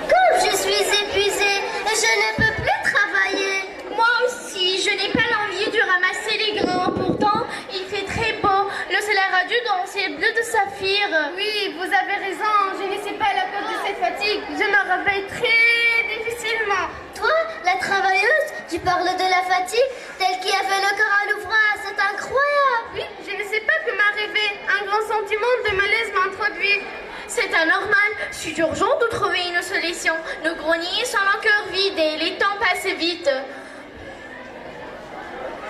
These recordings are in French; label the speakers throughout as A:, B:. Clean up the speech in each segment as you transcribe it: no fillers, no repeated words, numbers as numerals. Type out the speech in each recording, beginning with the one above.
A: Comme je suis épuisée, je ne peux plus travailler.
B: Moi aussi, je n'ai pas l'envie de ramasser les grains. Pourtant, il fait très beau. Le soleil radieux dans le ciel bleu de saphir.
C: Oui, vous avez raison, je ne sais pas la cause de cette fatigue. Je me réveille très difficilement.
A: Toi, la travailleuse, tu parles de la fatigue telle qui a fait le cœur à l'ouvrage. C'est incroyable.
C: Oui, je ne sais pas que m'arriver. Un grand sentiment de malaise m'introduit.
B: C'est anormal. C'est urgent de trouver une solution. Nos greniers sont encore vides et les temps passent vite.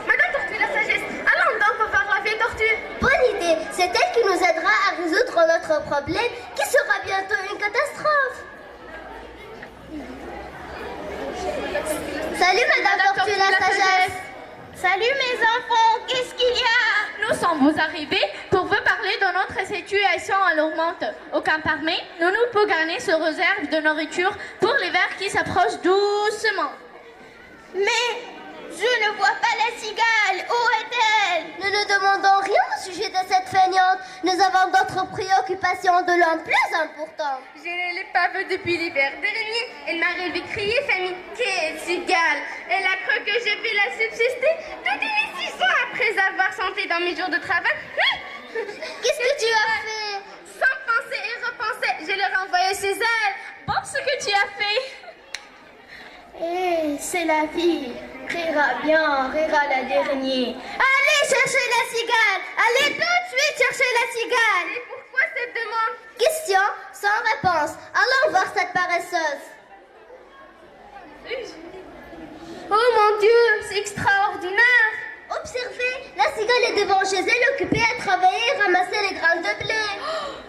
C: Madame Tortue, la sagesse, allons donc voir la vieille tortue.
A: Bonne idée. C'est elle qui nous aidera à résoudre notre problème qui sera bientôt une catastrophe. Salut Madame Tortue, la sagesse.
B: Salut mes enfants, qu'est-ce qu'il y a? Nous sommes arrivés pour vous parler de notre situation alarmante. Aucun parmi nous pouvons gagner ce réserve de nourriture pour l'hiver qui s'approche doucement.
A: Mais je ne vois pas la cigale. Où est-elle? Nous ne demandons rien au sujet de cette feignante. Nous avons d'autres préoccupations de l'homme plus importantes.
C: Je ne l'ai pas vue depuis l'hiver dernier. Elle m'a rêvé crier famille. Quelle cigale! Elle a cru que je vais la subsister toute une 6 ans après avoir santé dans mes jours de travail.
A: Qu'est-ce que tu as fait?
C: Sans penser et repenser, je l'ai renvoyée chez elle.
B: Bon, ce que tu as fait.
A: Eh, c'est la vie. Rira bien, rira la dernière. Allez chercher la cigale. Allez tout de suite chercher la cigale.
C: Et pourquoi cette demande?
A: Question sans réponse. Allons voir cette paresseuse.
C: Oh mon Dieu, c'est extraordinaire.
A: Observez, la cigale est devant chez elle, occupée à travailler et ramasser les grains de blé.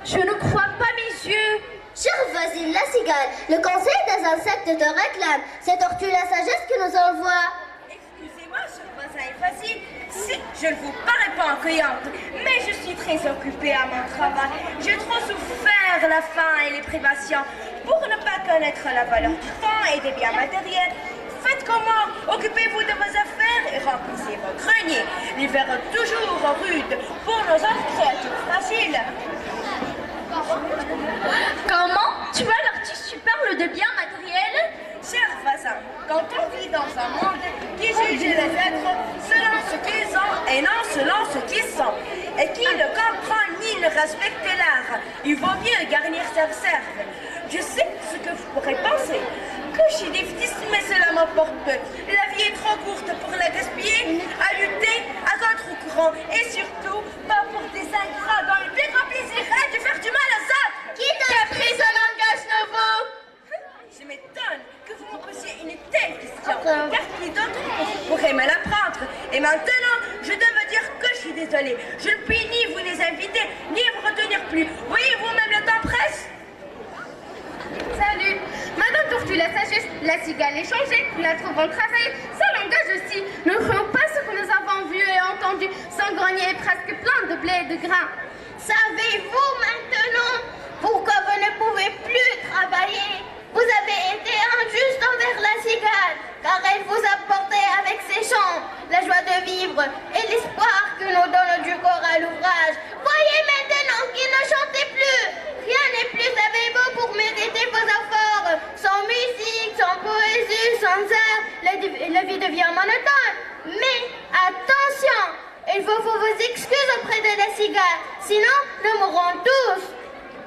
B: Je ne crois pas mes yeux.
A: Chère voisine, la cigale, le conseil des insectes te réclame. C'est Tortue la sagesse qui nous envoie.
D: Excusez-moi, ce voisin est facile. Si, je ne vous parais pas accueillante, mais je suis très occupée à mon travail. J'ai trop souffert la faim et les privations pour ne pas connaître la valeur du temps et des biens matériels. Faites comment? Occupez-vous de vos affaires et remplissez vos greniers. L'hiver est toujours rude pour nos autres créatures fragiles.
B: Comment? Tu vois, l'artiste, tu parles de biens matériels?
D: Cher voisin, quand on vit dans un monde qui juge les êtres selon ce qu'ils ont et non selon ce qu'ils sont, et qui ne comprend ni ne respecte l'art, il vaut mieux garnir sa réserve. Je sais ce que vous pourrez penser, que je suis difficile, mais cela m'emporte peu. La vie est trop courte pour la gaspiller, à lutter à contre-courant, et surtout pas pour des ingrats dont le plus grand plaisir est de faire du mal aux autres.
B: Qui t'a appris ce langage nouveau?
D: Je m'étonne que vous me posiez une telle question, car plus d'autres pourraient me l'apprendre. Et maintenant, je dois me dire que je suis désolée. Je ne puis ni vous les inviter, ni vous retenir plus. Voyez vous-même le temps presse.
C: Salut, Madame Tortue, la sagesse, la cigale est changée, nous la trouvons travailler, son langage aussi. Ne croyons pas ce que nous avons vu et entendu, son grenier est presque plein de blé et de grains.
A: Savez-vous maintenant pourquoi vous ne pouvez plus travailler? Vous avez été injuste envers la cigale, car elle vous a porté avec ses chants la joie de vivre et l'espoir que nous donne du corps à l'ouvrage. Voyez maintenant qu'il ne chantait plus. Rien n'est plus assez beau pour mériter vos efforts. Sans musique, sans poésie, sans art, la vie devient monotone. Mais attention, il faut vos excuses auprès de la cigale, sinon nous mourrons tous.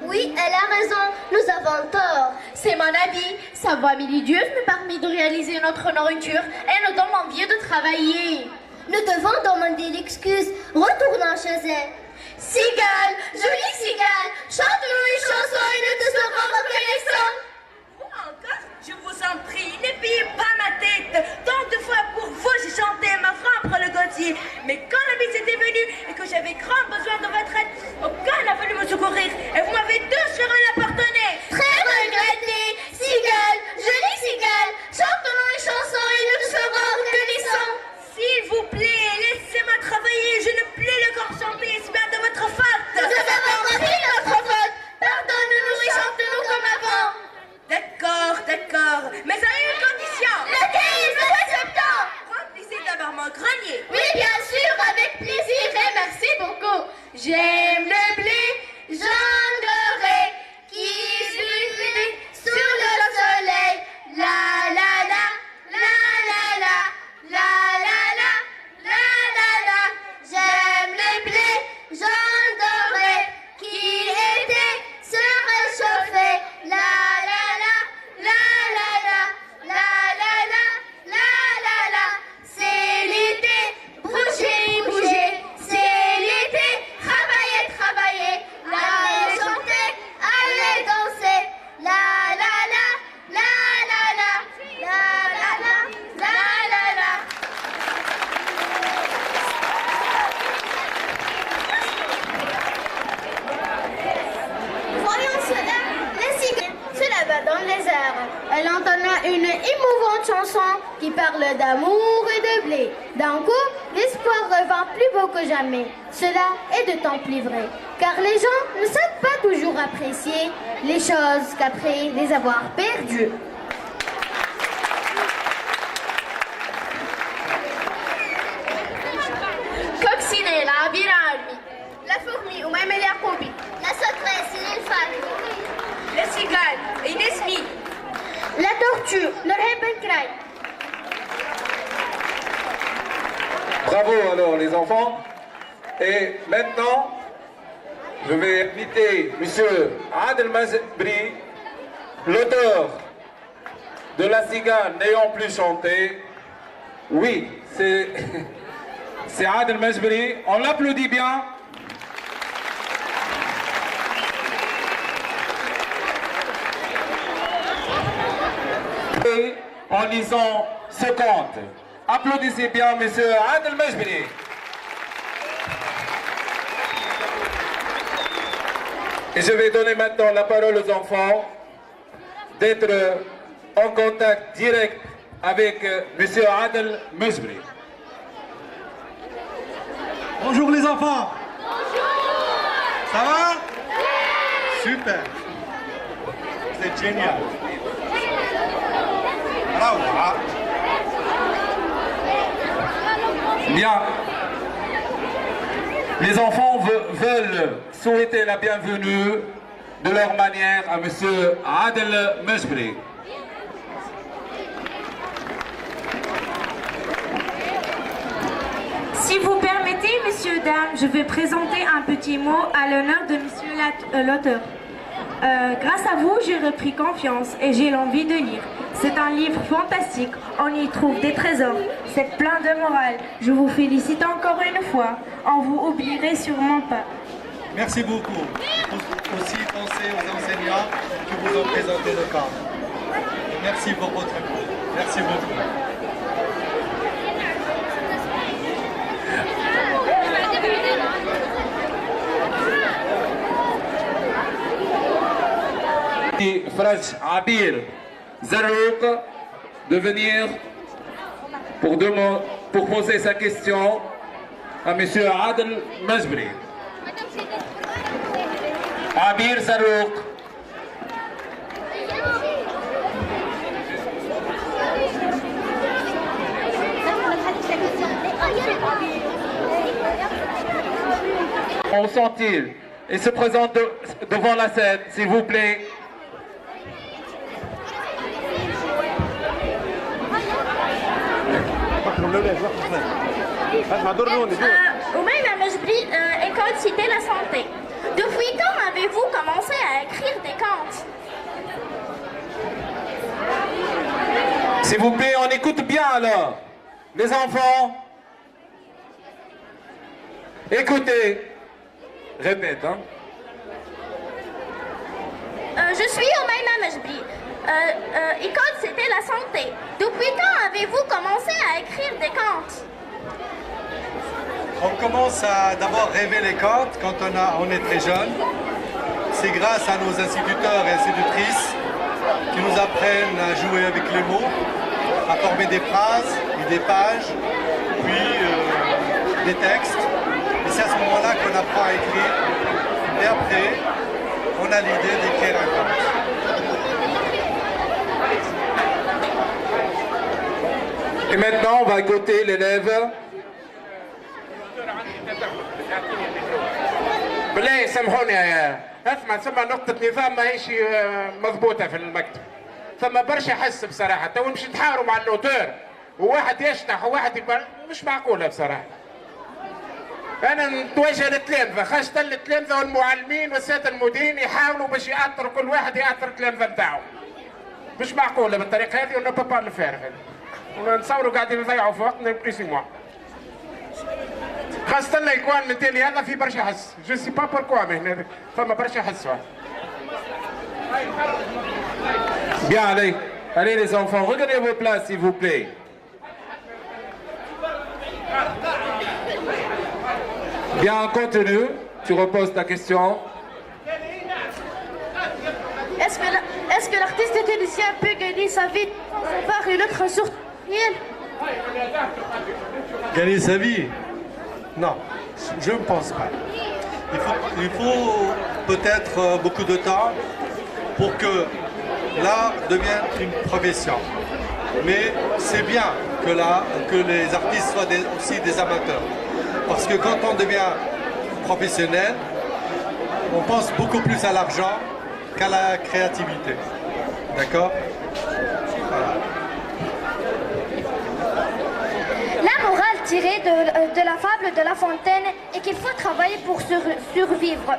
A: Oui, elle a raison, nous avons tort.
B: C'est mon avis. Sa voix mélodieuse nous permet de réaliser notre nourriture et nous donne envie de travailler.
A: Nous devons demander l'excuse. Retournons chez elle. Cigale, jolie cigale, chante-nous une chanson et nous te serons reconnaissants.
D: Ou encore, je vous en prie, ne payez pas ma tête. Tant de fois pour vous, j'ai chanté à me rompre le gosier. Mais quand la bise était venue et que j'avais grand besoin de votre aide, aucun n'a voulu me secourir. Et vous m'avez tous sur un appartenait.
A: Très regretté, cigale, jolie cigale, chante-nous une chanson et nous te serons reconnaissants.
D: S'il vous plaît, laissez-moi travailler mon grenier.
B: Oui, bien sûr, avec plaisir et merci beaucoup. J'aime le blé jaune doré qui brille sous le soleil. La la la, la la la, la la la, la la la. J'aime le blé jaune doré qui était se réchauffer. La la la, la la la, la la la, la la la. C'est l'été, bouger, bouger. C'est l'été, travailler, travailler. Allez chanter, allez danser. La la la, la la la, la la la, la la la.
A: Voyons cela, la cigale, cela va dans les airs. Elle entonna une émouvante chanson qui parle d'amour et de blé. D'un coup, l'espoir revint plus beau que jamais. Cela est de temps plus vrai, car les gens ne savent pas toujours apprécier les choses qu'après les avoir perdues.
B: Coccinella, Birarmi, la fourmi, ومعمل يعقوبي.
A: La sauterelle, l'élefant.
D: La cigale, Inesmi.
A: La tortue, Nurheb Benkrai.
E: Bravo alors les enfants. Et maintenant, je vais inviter Monsieur Adel Mazbri, l'auteur de La cigale n'ayant plus chanté. Oui, c'est Adel Mazbri. On l'applaudit bien. Et en lisant ce conte. Applaudissez bien Monsieur Adel Mazbri. Et je vais donner maintenant la parole aux enfants d'être en contact direct avec Monsieur Adel Mazbri.
F: Bonjour les enfants. Bonjour. Ça va? Super. C'est génial. Bravo. Hein?
E: Bien. Les enfants veulent souhaiter la bienvenue de leur manière à Monsieur Adel Mazbri.
G: Si vous permettez, messieurs, dames, je vais présenter un petit mot à l'honneur de monsieur l'auteur. Grâce à vous, j'ai repris confiance et j'ai l'envie de lire. C'est un livre fantastique, on y trouve des trésors, c'est plein de morale. Je vous félicite encore une fois, on vous oublierait sûrement pas.
F: Merci beaucoup. Il faut aussi penser aux enseignants qui vous ont présenté le camp. Merci pour votre cours. Merci beaucoup.
E: Fraj Abir Zarouk de venir pour poser sa question à Monsieur Adel Mazbri. Abir Zarouk. On sent-il et se présente devant la scène, s'il vous plaît.
B: Oumaima Mazbri, école Cité la Santé. Depuis quand avez-vous commencé à écrire des contes?
E: S'il vous plaît, on écoute bien alors. Les enfants, écoutez. Répète, hein.
B: Je suis Oumaima Mazbri. École Cité la Santé. Depuis quand avez-vous commencé à écrire des contes?
F: On commence à d'abord rêver les contes quand on est très jeune. C'est grâce à nos instituteurs et institutrices qui nous apprennent à jouer avec les mots, à former des phrases et des pages, puis des textes. Et c'est à ce moment-là qu'on apprend à écrire. Et après, on a l'idée d'écrire un conte.
E: Et maintenant, on va écouter l'élève.
H: بالله سامحوني اسمع ثم نقطة نظام ماهيش مضبوطة في المكتب. ثم برشا حس بصراحة تو مش نتحاوروا مع النوتور وواحد يشطح وواحد يقبل مش معقولة بصراحة. أنا نتوجه للتلامذة خاصة التلامذة والمعلمين والسادة المديرين يحاولوا باش يأثروا كل واحد يأثر التلامذة نتاعو. مش معقولة بالطريقة هذه ونو با با لو فير هذه. ونتصوروا قاعدين نضيعوا في وقتنا بليس موا. خاصة الإخوان التالي هذا في برشا حس، جو سي با بوركوا هنا فما برشا حس.
E: Bien, allez. Allez les enfants, regardez vos places s'il vous plaît. Bien, continue. Tu reposes ta question.
B: Est-ce que l'artiste tunisien peut gagner sa vie sans avoir une autre source?
F: Gagner sa vie? Non, je ne pense pas. Il faut peut-être beaucoup de temps pour que l'art devienne une profession. Mais c'est bien que les artistes soient aussi des amateurs. Parce que quand on devient professionnel, on pense beaucoup plus à l'argent qu'à la créativité. D'accord? Voilà.
C: La morale tirée de la fable de La Fontaine est qu'il faut travailler pour survivre.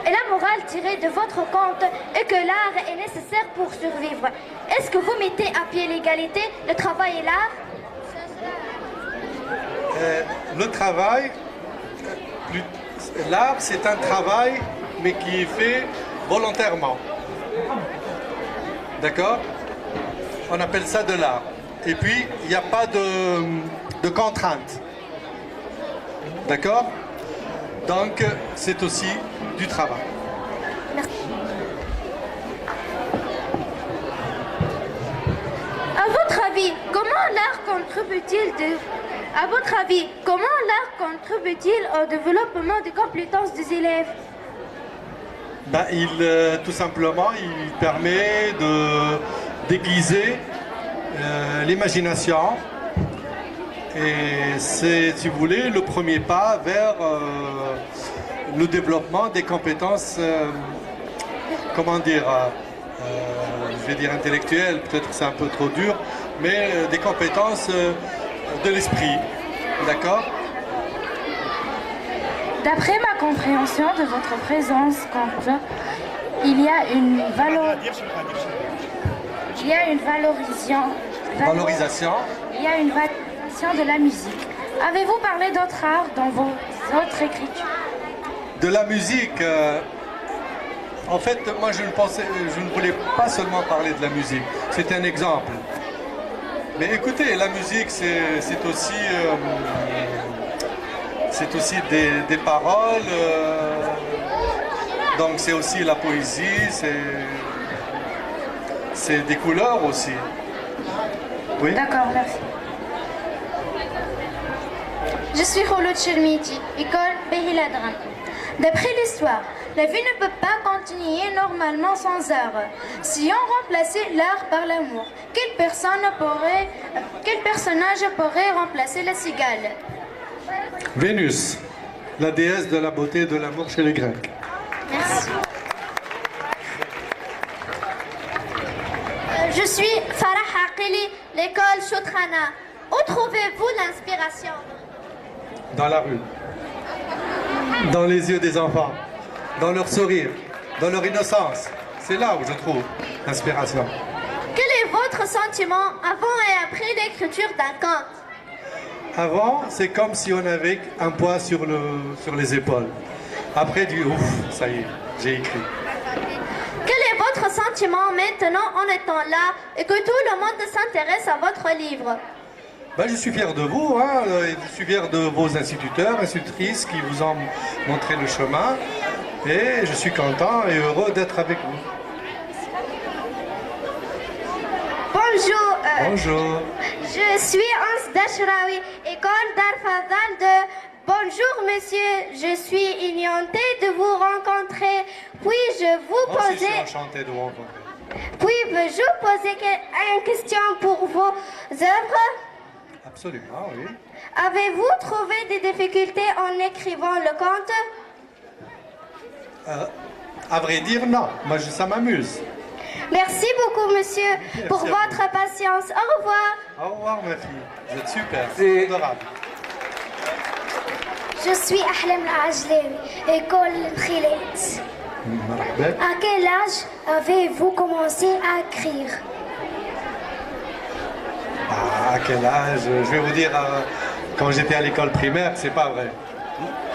C: Et la morale tirée de votre conte est que l'art est nécessaire pour survivre. Est-ce que vous mettez à pied l'égalité, le travail et l'art?
F: Le travail, l'art c'est un travail mais qui est fait volontairement. D'accord? On appelle ça de l'art. Et puis il n'y a pas de contraintes. D'accord? Donc c'est aussi du travail.
C: À votre avis, comment l'art contribue-t-il au développement des compétences des élèves?
F: Ben, tout simplement, il permet de déguiser l'imagination. Et c'est, si vous voulez, le premier pas vers le développement des compétences, comment dire, je vais dire intellectuelles, peut-être que c'est un peu trop dur, mais des compétences de l'esprit. D'accord?
G: D'après ma compréhension de votre présence, il y a une valorisation de la musique. Avez-vous parlé d'autres arts dans vos autres écritures?
F: De la musique, en fait, moi je ne voulais pas seulement parler de la musique, c'est un exemple. Mais écoutez, la musique c'est aussi des paroles, donc c'est aussi la poésie, c'est des couleurs aussi. Oui.
G: D'accord, merci.
C: Je suis Khouloud Chermiti, école Behiladran. D'après l'histoire, la vie ne peut pas continuer normalement sans art. Si on remplaçait l'art par l'amour, quel personnage pourrait remplacer la cigale?
F: Vénus, la déesse de la beauté et de l'amour chez les Grecs.
C: Merci. Je suis Farah Aqili, l'école Choutrana. Où trouvez-vous l'inspiration?
F: Dans la rue, dans les yeux des enfants, dans leur sourire, dans leur innocence. C'est là où je trouve l'inspiration.
C: Quel est votre sentiment avant et après l'écriture d'un conte?
F: Avant, c'est comme si on avait un poids sur les épaules. Après, du ouf, ça y est, j'ai écrit.
C: Quel est votre sentiment maintenant en étant là et que tout le monde s'intéresse à votre livre?
F: Ben, je suis fier de vous, hein, je suis fier de vos instituteurs, institutrices qui vous ont montré le chemin et je suis content et heureux d'être avec vous.
C: Bonjour.
F: Bonjour.
C: Je suis Ans Dashraoui, école d'Arfadal de... Bonjour monsieur, je suis enchantée de vous rencontrer. Puis-je vous
F: Moi aussi, je
C: poser...
F: suis enchanté de vous rencontrer.
C: Puis-je vous poser une question pour vos œuvres?
F: Absolument, oui.
C: Avez-vous trouvé des difficultés en écrivant le conte?
F: À vrai dire, non. Moi, ça m'amuse.
C: Merci beaucoup, monsieur, pour
F: à vous.
C: votre patience. Au revoir.
F: Au revoir, ma fille. Vous êtes super.
E: C'est-
F: Adorable.
C: Je suis Ahlem Ajlem, école Khilet.
F: Marhaba.
C: À quel âge avez-vous commencé à écrire?
F: À quel âge? Je vais vous dire, quand j'étais à l'école primaire, c'est pas vrai.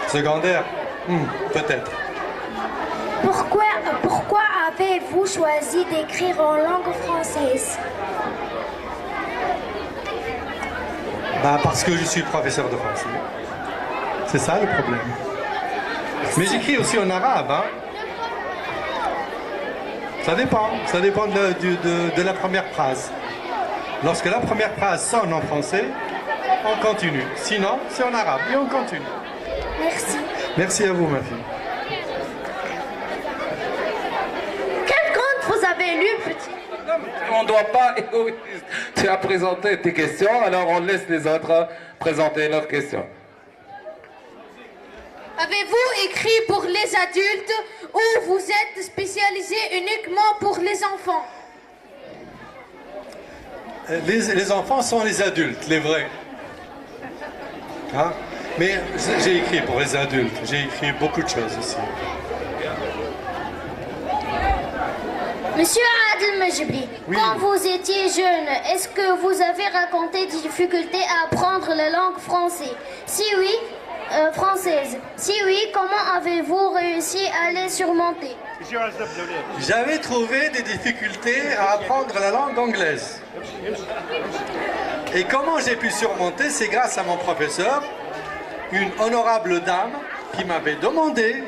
F: Secondaire? Peut-être.
C: Pourquoi avez-vous choisi d'écrire en langue française?
F: Parce que je suis professeur de français. C'est ça le problème. Mais j'écris aussi en arabe. Hein. Ça dépend de la première phrase. Lorsque la première phrase sonne en français, on continue. Sinon, c'est en arabe et on continue.
C: Merci.
F: Merci à vous, ma fille.
B: Quel conte vous avez lu, petit?
E: On ne doit pas égoïste. Tu as présenté tes questions, alors on laisse les autres présenter leurs questions.
B: Avez-vous écrit pour les adultes ou vous êtes spécialisé uniquement pour les enfants?
F: Les enfants sont les adultes, les vrais. Hein? Mais j'ai écrit pour les adultes. J'ai écrit beaucoup de choses aussi.
C: Monsieur Adel Majibri,
F: Oui.
C: quand vous étiez jeune, est-ce que vous avez rencontré des difficultés à apprendre la langue française? Si oui, française. Si oui, comment avez-vous réussi à les surmonter?
F: J'avais trouvé des difficultés à apprendre la langue anglaise. Et comment j'ai pu surmonter? C'est grâce à mon professeur, une honorable dame qui m'avait demandé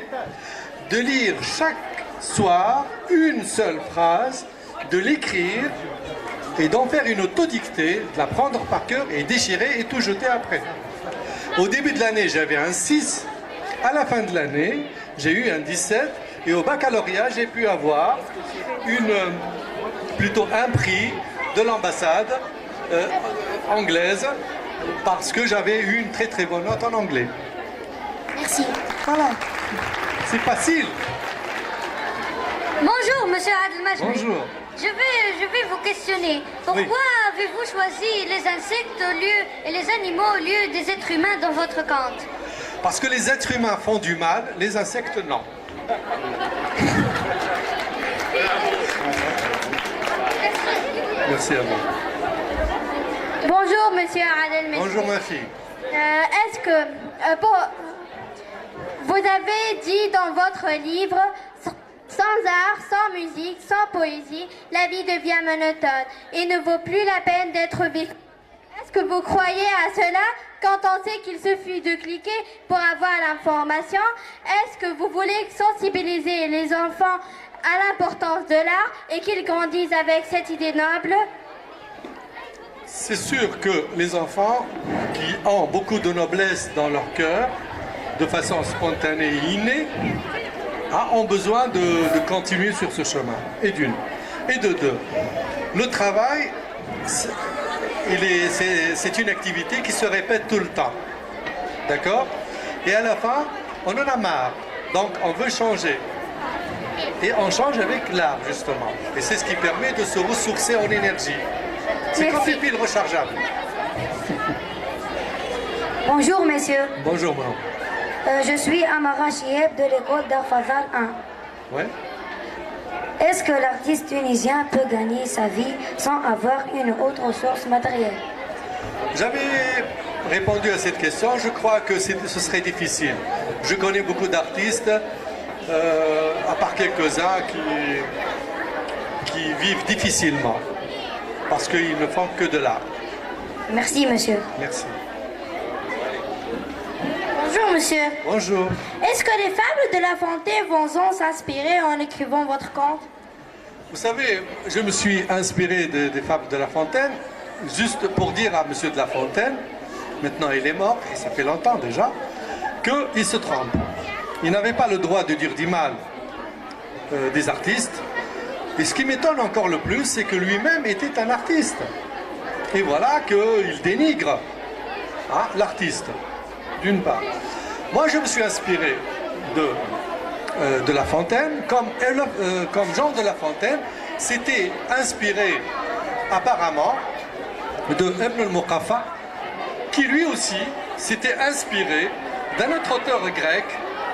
F: de lire chaque soir une seule phrase, de l'écrire et d'en faire une autodictée, de la prendre par cœur et déchirer et tout jeter après. Au début de l'année, j'avais un 6. À la fin de l'année, j'ai eu un 17. Et au baccalauréat, j'ai pu avoir plutôt un prix de l'ambassade anglaise parce que j'avais eu une très très bonne note en anglais.
C: Merci.
F: Voilà. C'est facile.
C: Bonjour, monsieur Adel Majibri.
F: Bonjour.
C: Je vais vous questionner. Pourquoi
F: Oui.
C: avez-vous choisi les insectes et les animaux au lieu des êtres humains dans votre conte?
F: Parce que les êtres humains font du mal, les insectes non. Merci à vous.
C: Bonjour, monsieur Adel Majibri.
F: Bonjour ma fille.
C: Est-ce que vous avez dit dans votre livre, sans art, sans musique, sans poésie, la vie devient monotone et ne vaut plus la peine d'être vécue. Est-ce que vous croyez à cela quand on sait qu'il suffit de cliquer pour avoir l'information? Est-ce que vous voulez sensibiliser les enfants à l'importance de l'art et qu'ils grandissent avec cette idée noble?
F: C'est sûr que les enfants qui ont beaucoup de noblesse dans leur cœur, de façon spontanée et innée, ont besoin de continuer sur ce chemin. Et d'une. Et de deux. Le travail, c'est une activité qui se répète tout le temps. D'accord? Et à la fin, on en a marre. Donc on veut changer. Et on change avec l'art, justement. Et c'est ce qui permet de se ressourcer en énergie. C'est comme des piles rechargeables.
C: Bonjour, messieurs.
F: Bonjour, maman.
C: Je suis Amara Chieb de l'école d'Arfazal 1.
F: Ouais.
C: Est-ce que l'artiste tunisien peut gagner sa vie sans avoir une autre source matérielle?
F: J'avais répondu à cette question. Je crois que ce serait difficile. Je connais beaucoup d'artistes, à part quelques-uns qui vivent difficilement. Parce qu'ils ne font que de l'art.
C: Merci, monsieur.
F: Merci.
C: Bonjour, monsieur.
F: Bonjour.
C: Est-ce que les fables de La Fontaine vont s'inspirer en écrivant votre conte?
F: Vous savez, je me suis inspiré des fables de La Fontaine, juste pour dire à monsieur de La Fontaine, maintenant il est mort, et ça fait longtemps déjà, qu'il se trompe. Il n'avait pas le droit de dire du mal des artistes. Et ce qui m'étonne encore le plus, c'est que lui-même était un artiste. Et voilà qu'il dénigre hein, l'artiste, d'une part. Moi, je me suis inspiré de La Fontaine, comme Jean de La Fontaine s'était inspiré apparemment de Ibn al-Muqaffa, qui lui aussi s'était inspiré d'un autre auteur grec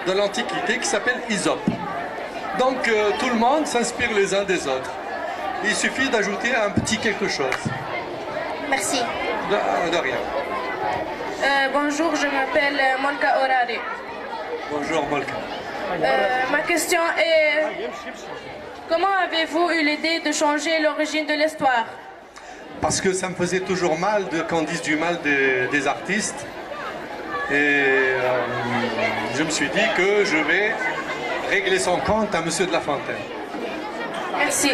F: de l'Antiquité qui s'appelle Ésope. Donc tout le monde s'inspire les uns des autres. Il suffit d'ajouter un petit quelque chose.
A: Merci.
F: De rien.
I: Bonjour, je m'appelle Molka Orare.
F: Bonjour Molka.
I: Ma question est, comment avez-vous eu l'idée de changer l'origine de l'histoire?
F: Parce que ça me faisait toujours mal qu'on dise du mal des artistes. Et je me suis dit que je vais régler son compte à Monsieur de La Fontaine.
I: Merci.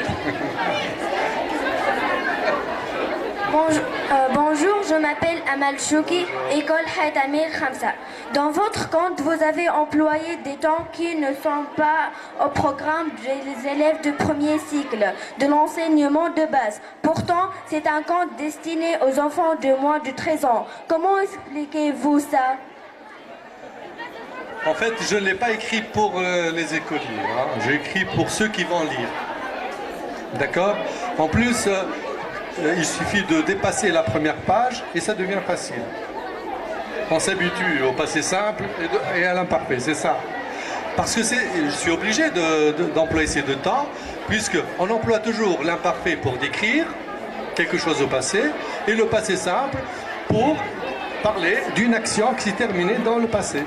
C: Bonjour, je m'appelle Amal Chouki, école Haïtamir Khamsa. Dans votre compte, vous avez employé des temps qui ne sont pas au programme des élèves de premier cycle de l'enseignement de base. Pourtant, c'est un compte destiné aux enfants de moins de 13 ans. Comment expliquez-vous ça?
F: En fait, je ne l'ai pas écrit pour les écoliers. Hein. J'ai écrit pour ceux qui vont lire. D'accord? En plus, il suffit de dépasser la première page et ça devient facile. On s'habitue au passé simple et à l'imparfait, c'est ça. Parce que je suis obligé d'employer ces deux temps, puisqu'on emploie toujours l'imparfait pour décrire quelque chose au passé et le passé simple pour parler d'une action qui s'est terminée dans le passé.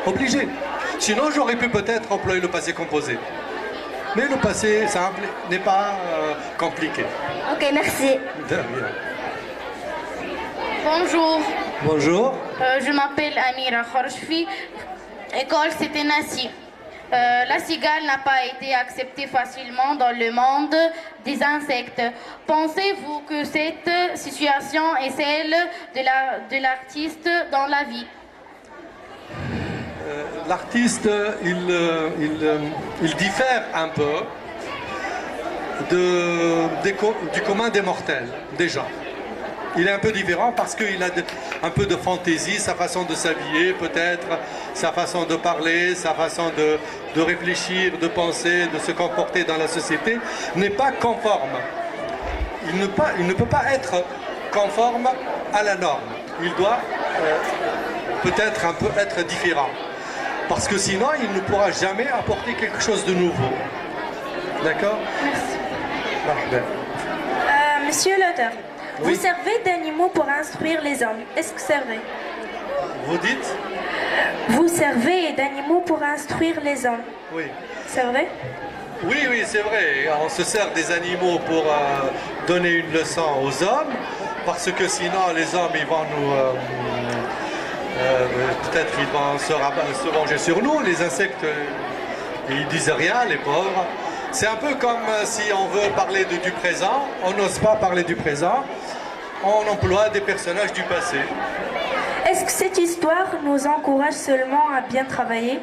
F: Obligé. Sinon, j'aurais pu peut-être employer le passé composé. Mais le passé simple n'est pas compliqué.
C: Ok, merci.
F: De rien.
B: Bonjour,
F: Bonjour.
B: je m'appelle Amira Khorshfi, école c'était Nassi. La cigale n'a pas été acceptée facilement dans le monde des insectes. Pensez-vous que cette situation est celle de l'artiste dans la vie?
F: L'artiste, il diffère un peu du commun des mortels, déjà. Il est un peu différent parce qu'il a un peu de fantaisie, sa façon de s'habiller peut-être, sa façon de parler, sa façon de réfléchir, de penser, de se comporter dans la société n'est pas conforme. Il ne peut pas être conforme à la norme. Il doit peut-être un peu être différent. Parce que sinon, il ne pourra jamais apporter quelque chose de nouveau. D'accord? Merci.
G: Monsieur l'auteur,
F: Oui.
G: vous servez d'animaux pour instruire les hommes. Est-ce que c'est vrai?
F: Vous dites?
G: Vous servez d'animaux pour instruire les hommes.
F: Oui.
G: C'est vrai?
F: Oui, c'est vrai. On se sert des animaux pour donner une leçon aux hommes, parce que sinon, les hommes, ils vont nous... peut-être ils vont se venger sur nous. Les insectes, ils disent rien, les pauvres. C'est un peu comme si on veut parler du présent, on n'ose pas parler du présent, on emploie des personnages du passé.
G: Est-ce que cette histoire nous encourage seulement à bien travailler?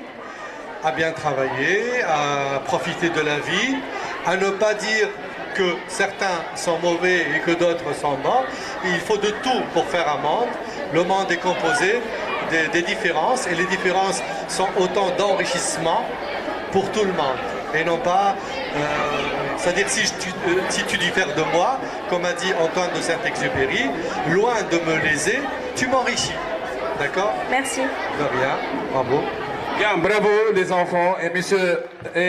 F: À bien travailler, à profiter de la vie, à ne pas dire que certains sont mauvais et que d'autres sont bons. Il faut de tout pour faire un monde. Le monde est composé des différences et les différences sont autant d'enrichissement pour tout le monde. Et non pas, c'est-à-dire si tu diffères de moi, comme a dit Antoine de Saint-Exupéry, loin de me léser, tu m'enrichis. D'accord?
G: Merci.
F: De rien, bravo.
E: Bien, bravo les enfants et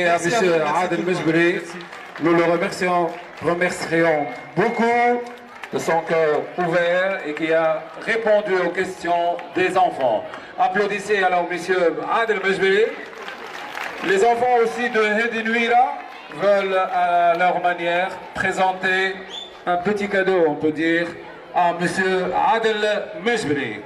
E: à monsieur Adel Mejbri. Nous le remercions beaucoup de son cœur ouvert et qui a répondu aux questions des enfants. Applaudissez alors monsieur Adel Mejbri. Les enfants aussi de Hedinouira veulent à leur manière présenter un petit cadeau, on peut dire, à monsieur Adel Mejbri.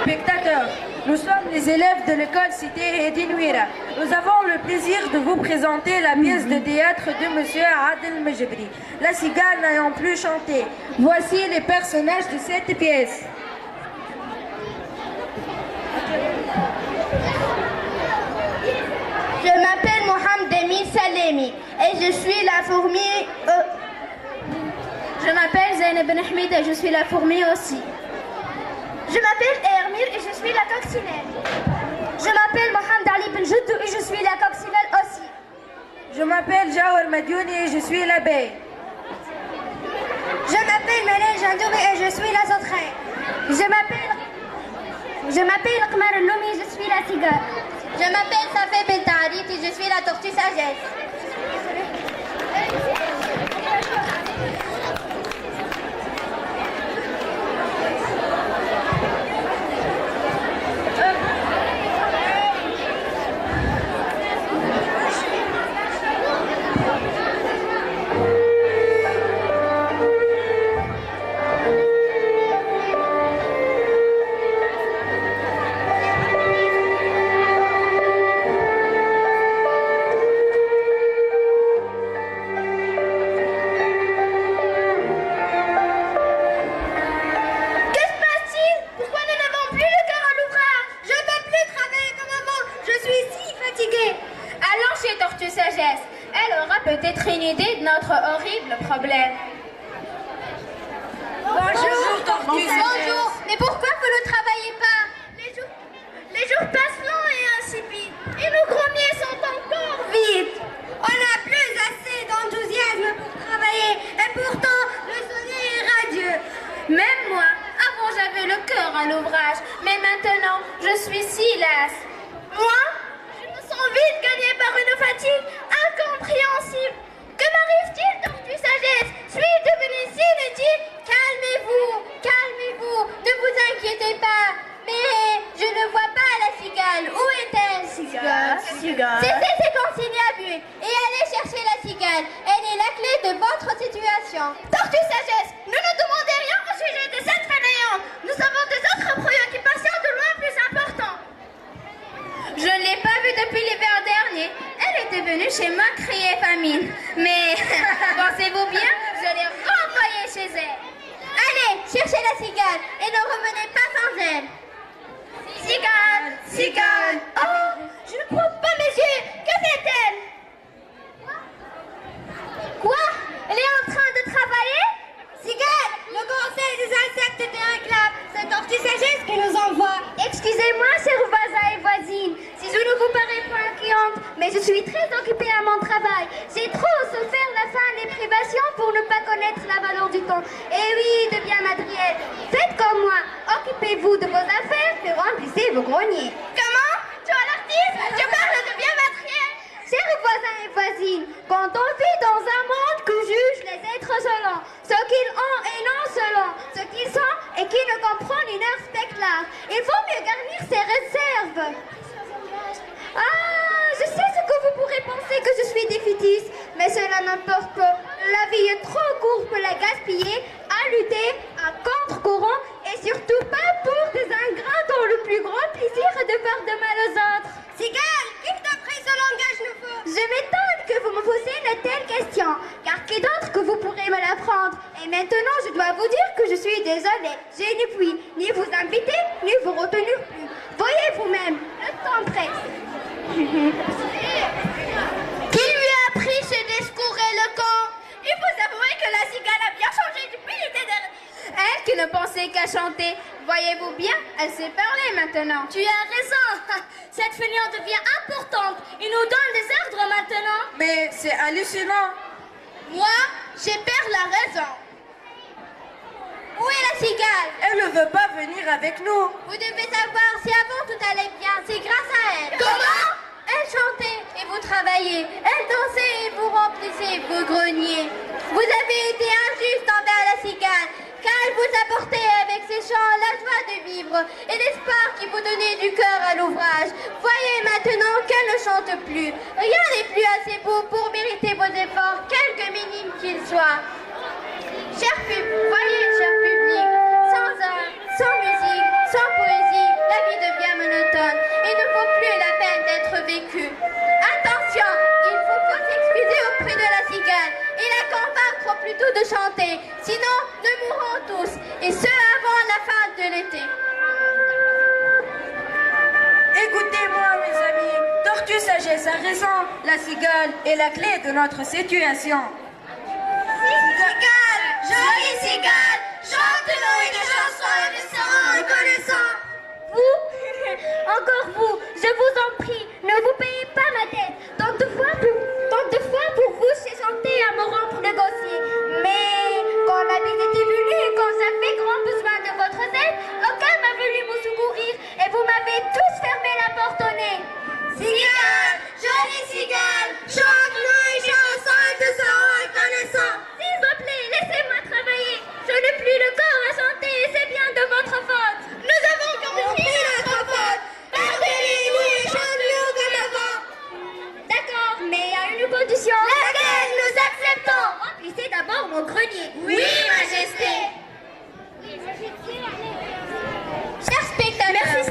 G: Spectateurs, nous sommes les les élèves de l'école cité Edinouira. Nous avons le plaisir de vous présenter la pièce de théâtre de Monsieur Adel Mejbri, La cigale n'ayant plus chanté. Voici les personnages de cette pièce.
A: Je m'appelle Mohamed Demi Salemi et je suis la fourmi. Je m'appelle Zainab Ben Ahmed et je suis la fourmi aussi. Je m'appelle Ermir et je suis la coccinelle. Je m'appelle Mohamed Ali Ben Joudou et je suis la coccinelle aussi.
G: Je m'appelle Jawar Madiouni et je suis l'abeille.
C: Je m'appelle Malay Jandouri et je suis la sauterelle. Je m'appelle Qmar Loumi et je suis la cigale.
A: Je m'appelle Safé Beltarit et je suis la tortue sagesse. Peut-être une idée de notre horrible problème.
D: Bonjour, tortue.
A: Bonjour, mais pourquoi vous ne travaillez pas? Les jours passent longs et insipides, et nos greniers sont encore vides.
C: On n'a plus assez d'enthousiasme pour travailler, et pourtant le soleil est radieux.
A: Même moi, avant j'avais le cœur à l'ouvrage, mais maintenant je suis si lasse. Moi, je me sens vite gagnée par une fatigue incompréhensible. Que m'arrive-t-il, tortue sagesse? Suis-je devenue si inutile? Calmez-vous, calmez-vous, ne vous inquiétez pas. Mais je ne vois pas la cigale. Où est-elle? Cessez conciliabules et allez chercher la cigale. Elle est la clé de votre situation. Tortue sagesse, ne nous demandez rien au sujet de cette fainéante. Nous avons des autres préoccupations de loin plus importantes. Je ne l'ai pas vue depuis l'hiver dernier. Elle était venue chez moi crier famine. Mais pensez-vous bien, je l'ai renvoyée chez elle. Allez, cherchez la cigale et ne revenez pas sans elle. Cigale, cigale. Oh, je ne crois pas mes yeux. Que fait-elle? Quoi? Elle est en train de travailler?
C: Cigale, le conseil des insectes te réclame. C'est tortue sagesse qui nous envoie.
A: Excusez-moi, chers voisins et voisines, si je ne vous parais pas inquiétante, mais je suis très occupée à mon travail. J'ai trop souffert la faim et les privations pour ne pas connaître la valeur du temps. Et oui, de bien Madriel, faites comme moi. Occupez-vous de vos affaires et remplissez vos greniers. Comment? Tu as l'artiste? Je parle de bien Madriel. Chers voisins et voisines, quand on vit dans un monde que jugent les êtres selon ce qu'ils ont et non selon ce qu'ils sont et qui ne comprend ni ne respecte l'art, il faut mieux garnir ses réserves. Ah, je sais ce que vous pourrez penser, que je suis défaitiste, mais cela n'importe pas. La vie est trop courte pour la gaspiller, à lutter, à contre-courant et surtout pas pour des ingrats dont le plus grand plaisir est de faire de mal aux autres.
C: Cigale, qui t'a pris ce langage nouveau?
A: Je m'étonne que vous me posiez une telle question, car qui d'autre que vous pourrez me l'apprendre? Et maintenant, je dois vous dire que je suis désolée. Je ne puis ni vous inviter, ni vous retenir plus. Voyez vous-même, le temps presse. Qui lui a appris ce discours éloquent? Il faut avouer que la cigale a bien changé depuis l'été dernier. Elle qui ne pensait qu'à chanter, voyez-vous bien, elle sait parler maintenant. Tu as raison. Cette fainéante devient importante. Il nous donne des ordres maintenant.
G: Mais c'est hallucinant.
A: Moi, j'ai perdu la raison. Où est la cigale?
G: Elle ne veut pas venir avec nous.
A: Vous devez savoir, si avant tout allait bien, c'est grâce à elle. Comment? Elle chantait et vous travaillez. Elle dansait et vous remplissez vos greniers. Vous avez été injuste envers la cigale, car elle vous apportait avec ses chants la joie de vivre et l'espoir qui vous donnait du cœur à l'ouvrage. Voyez maintenant qu'elle ne chante plus. Rien n'est plus assez beau pour mériter vos efforts, quelque minimes qu'ils soient. Voyez, cher public, sans art, sans musique, sans poésie, la vie devient monotone.
B: plutôt de chanter, sinon nous mourrons tous, et ce avant la fin de l'été.
G: Écoutez-moi, mes amis, Tortue Sagesse a raison. La cigale est la clé de notre situation.
A: Cigale, jolie cigale, chante-nous une chanson et nous serons reconnaissants.
C: Vous, encore vous, je vous en prie, ne vous payez pas ma dette. Tant de fois pour vous, j'ai chanté à me rendre négocier. Mais quand la bise était venue et quand j'avais grand besoin de votre aide, aucun m'a venu me secourir et vous m'avez tous fermé la porte au nez.
A: Cigale, jolie cigale, chante-nous une chanson et nous serons reconnaissants.
C: S'il vous plaît, laissez-moi travailler. Je n'ai plus le corps à chanter et c'est bien de votre faute.
A: Nous avons compris notre faute. Pardonnez-nous et chante-nous comme avant.
C: D'accord, mais à une condition.
A: Laquelle nous acceptons.
C: Remplissez d'abord mon grenier.
A: Oui, Majesté.
C: Chers spectateurs,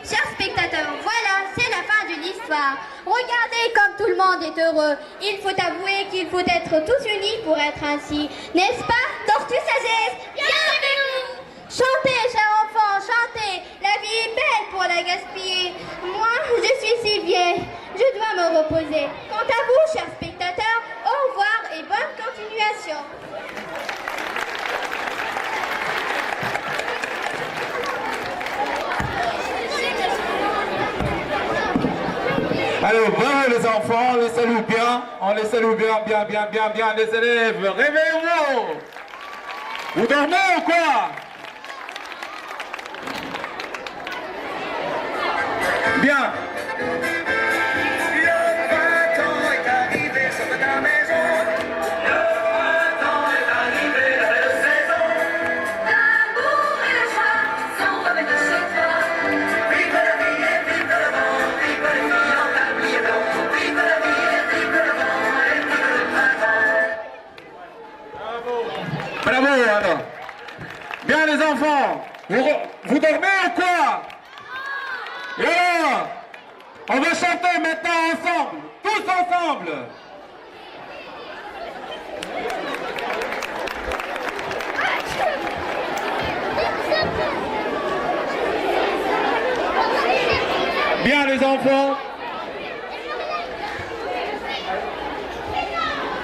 C: chers spectateurs, voilà, c'est la fin de l'histoire. Regardez comme tout le monde est heureux. Il faut avouer qu'il faut être tous unis pour être ainsi. N'est-ce pas, Tortue Sagesse? Bien avec nous. Chantez, chers enfants, chantez. La vie est belle pour la gaspiller. Moi, je suis si vieille. Je dois me reposer. Quant à vous, chers spectateurs, au revoir et bonne continuation.
E: Alors, bravo les enfants, on les salue bien, bien, les élèves. Réveillez-vous! Vous dormez ou quoi? Bien.
J: Le printemps est arrivé sur ta maison. Le printemps est arrivé, la belle saison. L'amour et la joie sont revenus chez toi. Vive la vie et vive le vent, vive les filles en tablier blanc. Vive la vie et vive le vent, et vive le printemps.
E: Bravo alors. Bien les enfants, vous dormez ou quoi? Et alors, on va chanter maintenant ensemble, tous ensemble. Bien les enfants.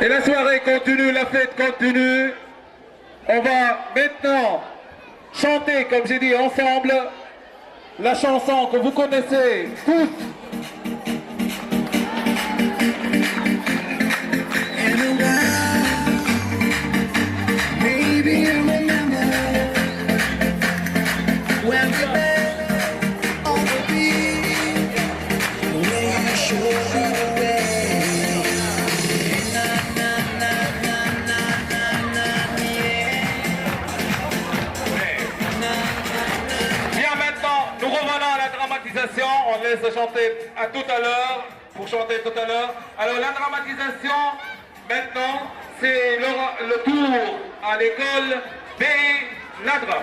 E: Et la soirée continue, la fête continue. On va maintenant chanter, comme j'ai dit, ensemble, la chanson que vous connaissez tous. On laisse chanter à tout à l'heure, pour chanter tout à l'heure. Alors la dramatisation, maintenant, c'est le tour à l'école des Nadra.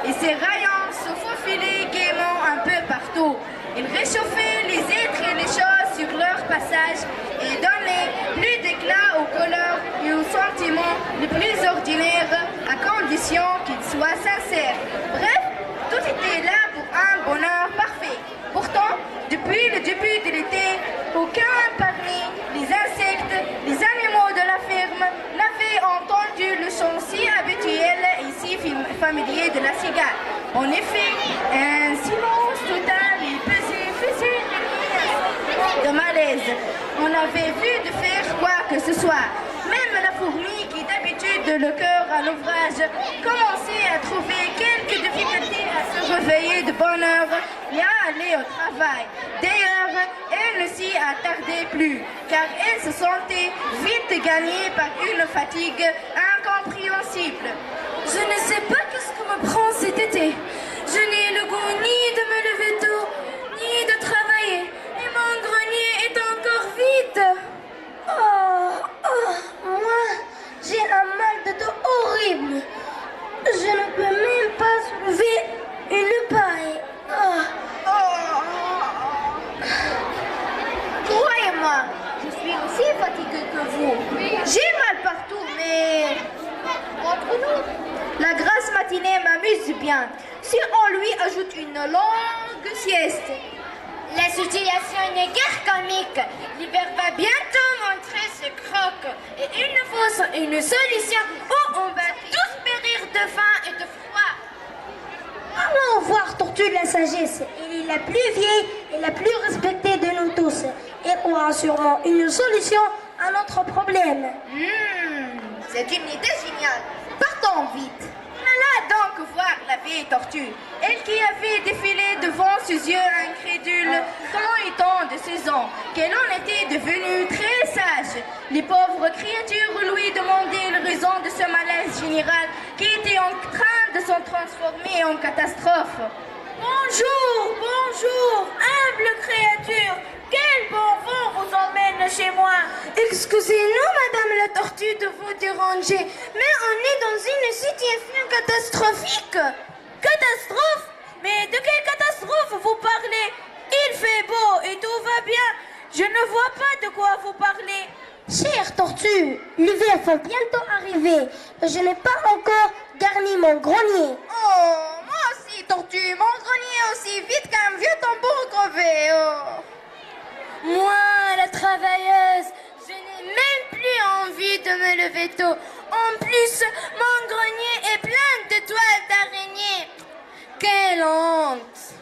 G: et ses rayons se faufilaient gaiement un peu partout. Ils réchauffaient les êtres et les choses sur leur passage et donnaient plus d'éclat aux couleurs et aux sentiments les plus ordinaires à condition qu'ils soient sincères. Bref, tout était là pour un bonheur parfait. Pourtant, depuis le début de l'été, aucun parmi les insectes, les animaux de la ferme n'avait entendu le chant si habituel et si familier de la cigale. En effet, un silence total et pesé faisait de malaise. On avait vu de faire quoi que ce soit. Même la fourmi, qui d'habitude le cœur à l'ouvrage, commençait à trouver quelques difficultés à se réveiller de bonne heure et à aller au travail. D'ailleurs, elle ne s'y attardait plus, car elle se sentait vite gagnée par une fatigue incompréhensible.
K: Je ne sais pas qu'est-ce que me prend cet été. Je n'ai le goût ni de me lever tôt, ni de travailler, et mon grenier est encore vide.
C: Moi, j'ai un mal de dos horrible. Je ne peux même pas soulever une paille.
A: Croyez-moi, je suis aussi fatiguée que vous. J'ai mal partout, mais entre nous, la grasse matinée m'amuse bien. Si on lui ajoute une longue sieste.
C: La situation n'est guère comique. L'hiver va bientôt montrer ses crocs. Et il nous faut une solution ou on va tous périr de faim et de froid. Allons voir Tortue de la Sagesse. Elle est la plus vieille et la plus respectée de nous tous. Elle aura sûrement une solution à notre problème.
A: C'est une idée géniale. Partons vite. Allons donc voir la vieille tortue.
G: Elle qui avait défilé devant ses yeux incrédules pendant tant de saisons, qu'elle en était devenue très sage. Les pauvres créatures lui demandaient la raison de ce malaise général qui était en train de se transformer en catastrophe.
K: Bonjour, bonjour, humble créature. Quel bon vent vous emmène chez moi.
C: Excusez-nous, Madame la Tortue, de vous déranger, mais on est dans une situation catastrophique.
K: Catastrophe? Mais de quelle catastrophe vous parlez? Il fait beau et tout va bien. Je ne vois pas de quoi vous parlez.
C: Chère Tortue, l'hiver va bientôt arriver. Je n'ai pas encore garni mon grenier.
A: Oh, moi aussi, tortue. Mon grenier est aussi vite qu'un vieux tambour crevé. Oh.
C: Moi, la travailleuse, je n'ai même plus envie de me lever tôt. En plus, mon grenier est plein de toiles d'araignée. Quelle honte!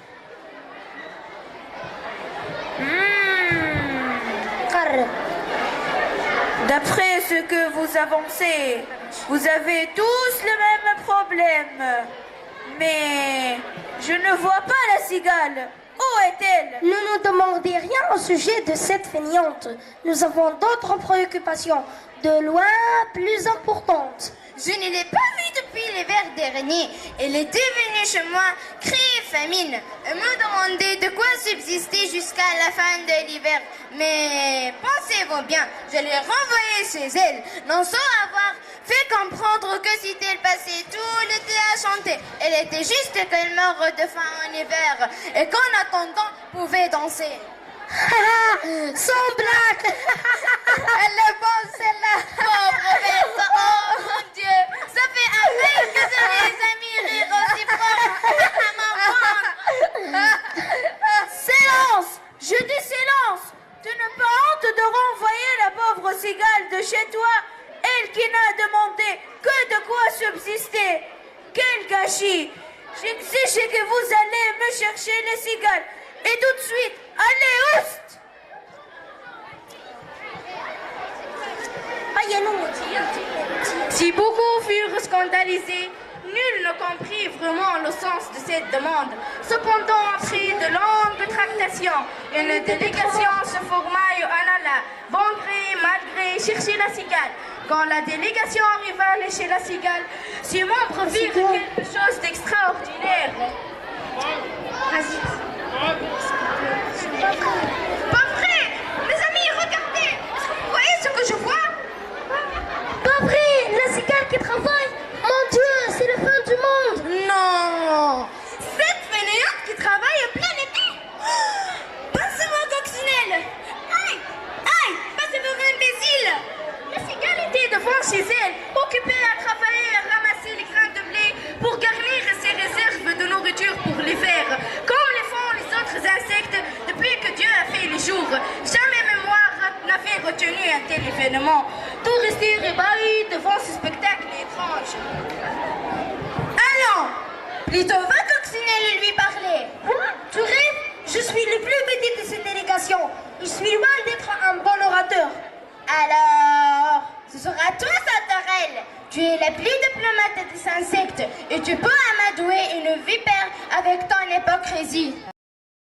K: D'après ce que vous avancez, vous avez tous le même problème. Mais je ne vois pas la cigale. Où est-elle?
C: Ne nous demandez rien au sujet de cette feignante. Nous avons d'autres préoccupations, de loin plus importantes.
A: Je ne l'ai pas vue depuis l'hiver dernier. Elle était venue chez moi, crier famine, et me demander de quoi subsister jusqu'à la fin de l'hiver. Mais pensez-vous bien, je l'ai renvoyée chez elle, non sans avoir fait comprendre que si elle passait tout l'été à chanter, elle était juste qu'elle meurt de faim en hiver, et qu'en attendant, pouvait danser.
C: Sans blague.
A: Elle est bonne celle-là. Pauvre bête. Oh mon Dieu. Ça fait un peu que je les amis rire aussi fort à m'entendre.
K: Silence. Je dis silence. Tu n'as pas honte de renvoyer la pauvre cigale de chez toi, elle qui n'a demandé que de quoi subsister. Quel gâchis. J'exige que vous allez me chercher les cigales. Et tout de suite, allez, oust!
G: Si beaucoup furent scandalisés, nul ne comprit vraiment le sens de cette demande. Cependant, après de longues tractations, une délégation se forma et en alla, bon gré, mal gré, chercher la cigale. Quand la délégation arriva chez la cigale, ses membres virent quelque chose d'extraordinaire.
A: Pas vrai. Mes amis, regardez. Vous voyez ce que je vois?
C: Pas vrai, la cigale qui travaille. Mon Dieu, c'est la fin du monde.
A: Non.
K: arrêter l'événement. Tout rester rébahi devant ce spectacle étrange. Allons, plutôt va coccinelle lui parler. Quoi? Tu rêves? Je suis le plus petit de cette délégation. Je suis loin d'être un bon orateur.
A: Alors, ce sera toi, Santarelle. Tu es la plus diplomate des insectes et tu peux amadouer une vipère avec ton hypocrisie.